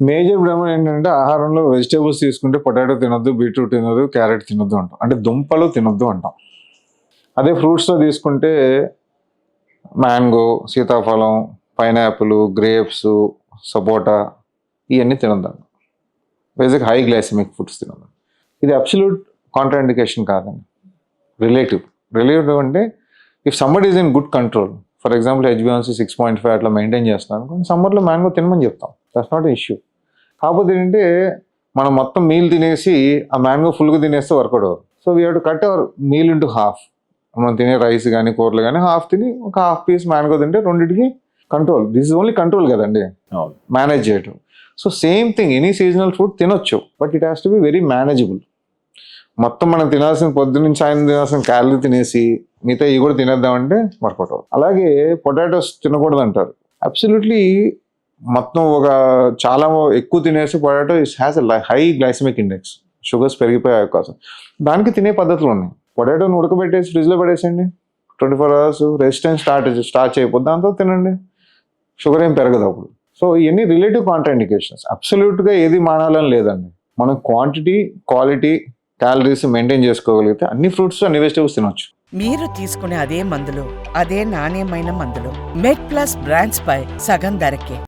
Major భ్రమ ఏంటంటే ఆహారంలో వెజిటేబుల్స్ తీసుకుంటే పొటాటో తినొద్దు, బీట్రూట్ తినొద్దు, క్యారెట్ తినొద్దు అంటాం. అంటే దుంపలు తినొద్దు అంటాం. అదే ఫ్రూట్స్లో తీసుకుంటే మ్యాంగో, సీతాఫలం, పైనాపిల్, గ్రేప్స్, సపోటా ఇవన్నీ తినొద్దండి. బేసిక్ హై గ్లైసెమిక్ ఫుడ్స్ తినొద్దు. ఇది అబ్సల్యూట్ కాంట్రాఇండికేషన్ కాదండి, రిలేటివ్ అంటే if summer is in good control, for example HbA1c 6.5 అట్లా మెయింటైన్ చేస్తున్నాను అనుకోండి, సమ్మర్లో మ్యాంగో తినమని చెప్తాం. That's not issue. కాకపోతే ఏంటంటే మనం మొత్తం మీల్ తినేసి ఆ మ్యాంగో ఫుల్గా తినేస్తే వర్కౌట్ అవ్వదు. So we have to cut our meal into half. మనం తినే రైస్ కానీ కూరలు కానీ హాఫ్ తిని ఒక హాఫ్ పీస్ మ్యాంగో తింటే రెండింటికి control. This is only control కదండి, మేనేజ్ చేయటం. So same thing, any seasonal food తినొచ్చు, but it has to be very manageable. మొత్తం మనం తినాల్సిన పొద్దు నుంచి సాయంత్రం తినాల్సిన క్యాలరీ తినేసి మిగతా ఇవి కూడా తినేద్దామంటే వర్కౌట్ అవుతుంది. అలాగే పొటాటోస్ తినకూడదు అంటారు. అబ్సల్యూట్లీ మొత్తం ఒక చాలా ఎక్కువ తినేసి potato has high glycemic index, sugars పెరిగిపోయే అవకాశం. దానికి తినే పద్ధతులు ఉన్నాయి. పొటాటోని ఉడకబెట్టేసి ఫ్రిడ్జ్లో పెట్టేసండి, 24 hours రెసిస్టెన్స్ స్టార్ట్ చేయకపోతే దాంతో తినండి, షుగర్ ఏం పెరగదు అప్పుడు. సో ఇవన్నీ రిలేటివ్ కాంట్రాఇండికేషన్స్. అబ్సల్యూట్గా ఏది మానాలని లేదండి. మనం క్వాంటిటీ, క్వాలిటీ, క్యాలరీస్ మెయింటైన్ చేసుకోగలిగితే అన్ని ఫ్రూట్స్, అన్ని వెజిటేబుల్స్ తినొచ్చు. మీరు తీసుకునే అదే మందులు, అదే నాణ్యమైన మందులు మెడ్ ప్లస్ బ్రాండ్స్ పై సగం ధరకే.